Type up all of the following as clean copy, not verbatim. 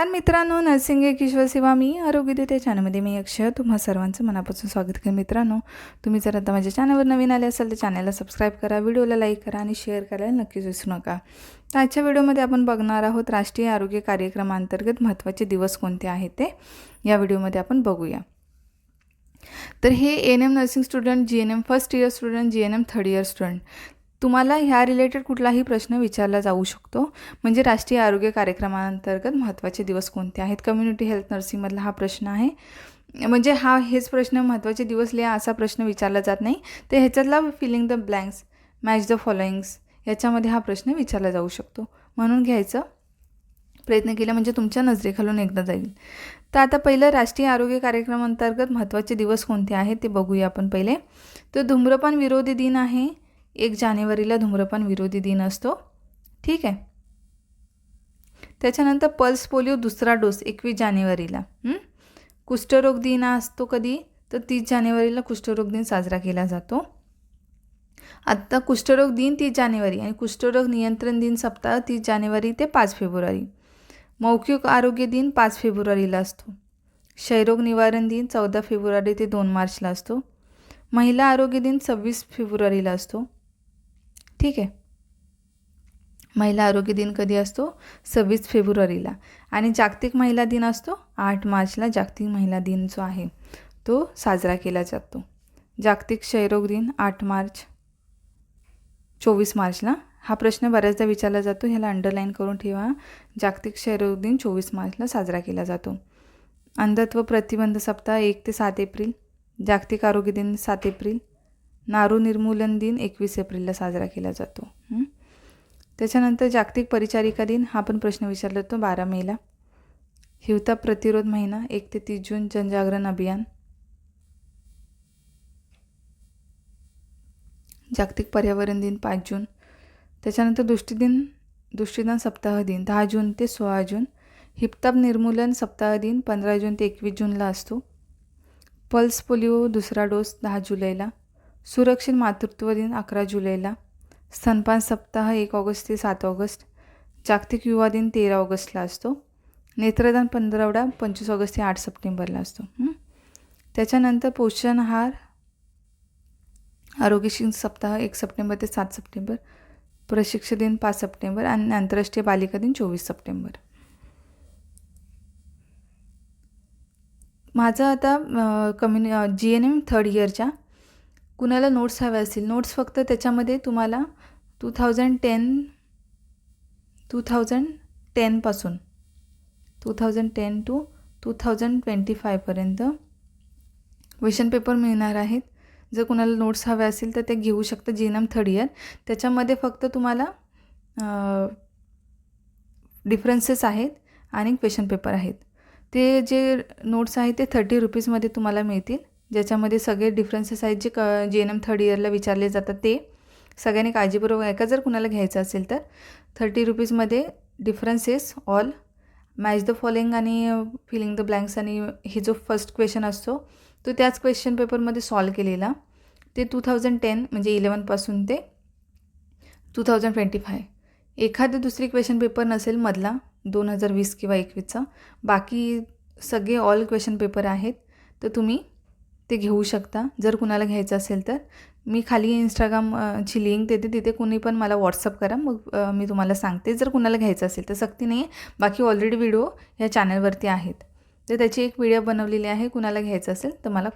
तर मित्रांनो, नर्सिंग एक ईश्वर सेवा मी आरोग्यदाते चॅनलमध्ये मी अक्षय तुम्हा सर्वांचं मनापासून स्वागत करते। मित्रांनो, तुम्ही जर आता माझ्या चॅनलवर नवीन आले असाल तर चॅनलला सबस्क्राईब करा, व्हिडिओला लाईक करा आणि शेअर करायला नक्कीच विसरू नका। तर आजच्या व्हिडिओमध्ये आपण बघणार आहोत राष्ट्रीय आरोग्य कार्यक्रमांतर्गत महत्त्वाचे दिवस कोणते आहेत ते या व्हिडिओमध्ये आपण बघूया। तर हे ANM nursing student, GNM first year student, GNM third year student तुम्हाला ह्या रिलेटेड कुठलाही प्रश्न विचारला जाऊ शकतो। म्हणजे राष्ट्रीय आरोग्य कार्यक्रमांतर्गत महत्त्वाचे दिवस कोणते आहेत, कम्युनिटी हेल्थ नर्सिंगमधला हा प्रश्न आहे। म्हणजे हेच प्रश्न महत्त्वाचे दिवस लिहा असा प्रश्न विचारला जात नाही, तर ह्याच्यातला filling the blanks, match the followings याच्यामध्ये हा प्रश्न विचारला जाऊ शकतो, म्हणून घ्यायचा प्रयत्न केला म्हणजे तुमच्या नजरेखालून एकदा जाईल। तर आता पहिलं राष्ट्रीय आरोग्य कार्यक्रमांतर्गत महत्त्वाचे दिवस कोणते आहेत ते बघूया आपण पहिले। तर धूम्रपान विरोधी दिन आहे, 1 जानेवारीला धूम्रपान विरोधी दिन असतो, ठीक आहे। त्याच्यानंतर पल्स पोलिओ दुसरा डोस 21 जानेवारीला। कुष्ठरोग दिन असतो कधी, तर 30 जानेवारीला कुष्ठरोग दिन साजरा केला जातो। आत्ता कुष्ठरोग दिन 30 जानेवारी आणि कुष्ठरोग नियंत्रण दिन सप्ताह 30 जानेवारी ते 5 फेब्रुवारी। मौखिक आरोग्य दिन 5 फेब्रुवारीला असतो। क्षयरोग निवारण दिन 14 फेब्रुवारी ते 2 मार्चला असतो। महिला आरोग्य दिन 26 फेब्रुवारीला असतो, ठीक आहे। महिला आरोग्य दिन कधी असतो, 26 फेब्रुवारीला। आणि जागतिक महिला दिन असतो 8 मार्चला। जागतिक महिला दिन जो आहे तो साजरा केला जातो। जागतिक क्षयरोग दिन 8 मार्च 24 मार्चला। हा प्रश्न बऱ्याचदा विचारला जातो, ह्याला अंडरलाईन करून ठेवा। जागतिक क्षयरोग दिन 24 मार्चला साजरा केला जातो। अंधत्व प्रतिबंध सप्ताह 1 ते 7 एप्रिल। जागतिक आरोग्य दिन 7 एप्रिल। नारू निर्मूलन दिन 21 एप्रिलला साजरा केला जातो। त्याच्यानंतर जागतिक परिचारिका दिन हा पण प्रश्न विचारला जातो 12 मेला। हिवताप प्रतिरोध महिना 1 ते 30 जून जनजागरण अभियान। जागतिक पर्यावरण दिन 5 जून। त्याच्यानंतर दृष्टीदान सप्ताह दिन 10 जून ते 16 जून। हिवताप निर्मूलन सप्ताह दिन 15 जून ते 21 जूनला असतो। पल्स पोलिओ दुसरा डोस 10 जुलैला। सुरक्षित मातृत्व दिन 11 जुलैला। स्तनपान सप्ताह 1 ऑगस्ट ते 7 ऑगस्ट। जागतिक युवा दिन 13 ऑगस्टला असतो। नेत्रदान पंधरवडा 25 ऑगस्ट ते 8 सप्टेंबरला असतो। त्याच्यानंतर पोषण आहार आरोग्य सप्ताह 1 सप्टेंबर ते 7 सप्टेंबर। प्रशिक्षण दिन 5 सप्टेंबर आणि आंतरराष्ट्रीय बालिका दिन 24 सप्टेंबर। माझं आता जीएनएम थर्ड इयरच्या कुणाला नोट्स हव्या असतील, नोट्स फक्त त्याच्यामध्ये तुम्हाला 2010 पासून 2010 टू 2025 पर्यंत क्वेश्चन पेपर मिळणार आहेत। जर कुणाला नोट्स हव्या असतील तर ते घेऊ शकता। जीएनएम थर्ड इयर त्याच्यामध्ये फक्त तुम्हाला डिफरन्सेस आहेत आणि क्वेश्चन पेपर आहेत। ते जे नोट्स आहेत ते 30 रुपीजमध्ये तुम्हाला मिळतील, ज्याच्यामध्ये सगळे डिफरन्सेस आहेत जे जीएनएम थर्ड इयरला विचारले जातात ते सगळ्यांनी काळजीपूर्वक ऐका। जर कुणाला घ्यायचं असेल तर 30 रुपीजमध्ये differences, all, match the following आणि फिलिंग द ब्लँक्स आणि हे जो फर्स्ट क्वेश्चन असतो तो त्याच क्वेश्चन पेपरमध्ये सॉल्व केलेला, ते 2010 म्हणजे 11 पासून ते 2025। एखादी दुसरी क्वेश्चन पेपर नसेल मधला 2020 किंवा 21चा, बाकी सगळे ऑल क्वेश्चन पेपर आहेत, तर तुम्ही ते घेऊ शकता जर कुणाला घ्यायचं असेल तर। मी खाली इंस्टाग्रामची लिंक देते, तिथे कुणी पण मला व्हॉट्सअप करा, मग मी तुम्हाला सांगते जर कुणाला घ्यायचं असेल तर। सक्ती नाही आहे, बाकी ऑलरेडी व्हिडिओ ह्या चॅनलवरती आहेत, तर त्याची एक व्हिडिओ बनवलेली आहे। कुणाला घ्यायचं असेल तर मला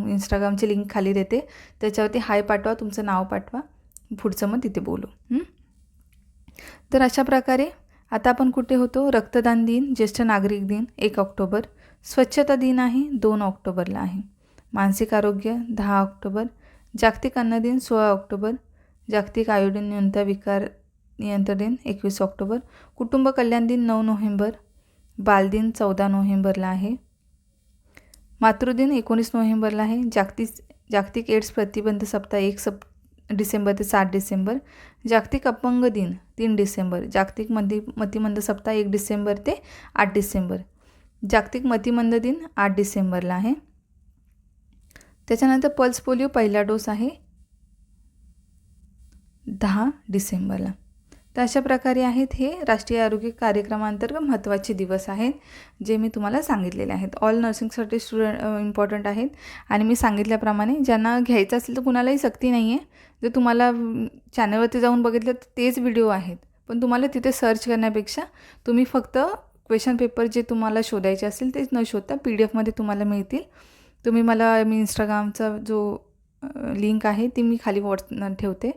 इंस्टाग्रामची लिंक खाली देते, त्याच्यावरती हाय पाठवा, तुमचं नाव पाठवा, पुढचं मग तिथे बोलू। तर अशा प्रकारे आता आपण कुठे होतो, रक्तदान दिन, ज्येष्ठ नागरिक दिन 1 ऑक्टोबर, स्वच्छता दिन आहे 2 ऑक्टोबरला आहे। मानसिक आरोग्य 10 ऑक्टोबर। जागतिक अन्न दिन 16 ऑक्टोबर। जागतिक आयोडीन न्यूनता विकार नियंत्रण दिन 21 ऑक्टोबर। कुटुंब कल्याण दिन 9 नोव्हेंबर। बालदिन 14 नोव्हेंबरला आहे। मातृदिन 19 नोव्हेंबरला आहे। जागतिक एड्स प्रतिबंध सप्ताह 1 डिसेंबर ते 7 डिसेंबर। जागतिक अपंग दिन 3 डिसेंबर। जागतिक मतिमंद सप्ताह 1 डिसेंबर ते 8 डिसेंबर। जागतिक मतिमंद दिन 8 डिसेंबरला आहे। त्याच्यानंतर पल्स पोलिओ पहिला डोस आहे 10 डिसेंबरला। तर अशा प्रकारे आहेत हे राष्ट्रीय आरोग्य कार्यक्रमांतर्गत महत्त्वाचे दिवस आहेत जे मी तुम्हाला सांगितलेले आहेत. ऑल नर्सिंगसाठी स्टुडंट इम्पॉर्टंट आहेत आणि मी सांगितल्याप्रमाणे ज्यांना घ्यायचं असेल तर कुणालाही सक्ती नाही आहे. जर तुम्हाला चॅनलवरती जाऊन बघितलं तर तेच व्हिडिओ आहेत, पण तुम्हाला तिथे सर्च करण्यापेक्षा तुम्ही फक्त क्वेश्चन पेपर जे तुम्हाला शोधायचे असेल तेच न शोधता PDF तुम्हाला मिळतील. तुम्ही मी इंस्टाग्रामचा जो लिंक आहे ती मी खाली ठेवते,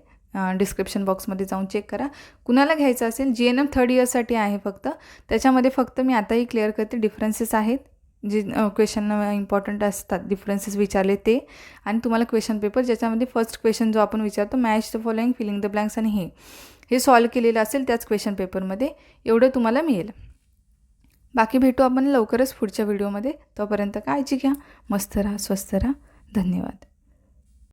डिस्क्रिप्शन बॉक्समध्ये जाऊन चेक करा. कुणाला घ्यायचं असेल GNM 3rd इयरसाठी आहे फक्त. त्याच्यामध्ये फक्त मी आताही क्लिअर करते, डिफरन्सेस आहेत जे क्वेश्चन इम्पॉर्टंट असतात, डिफरन्सेस विचारले ते, आणि तुम्हाला क्वेश्चन पेपर ज्याच्यामध्ये फर्स्ट क्वेश्चन जो आपण विचारतो match the following, filling the blanks, आणि हे सॉल्व केलेलं असेल त्याच क्वेश्चन पेपरमध्ये, एवढं तुम्हाला मिळेल. बाकी भेटू आपण लवकरच पुढच्या व्हिडिओमध्ये. तोपर्यंत काळजी घ्या, मस्त राहा, स्वस्थ राहा. धन्यवाद.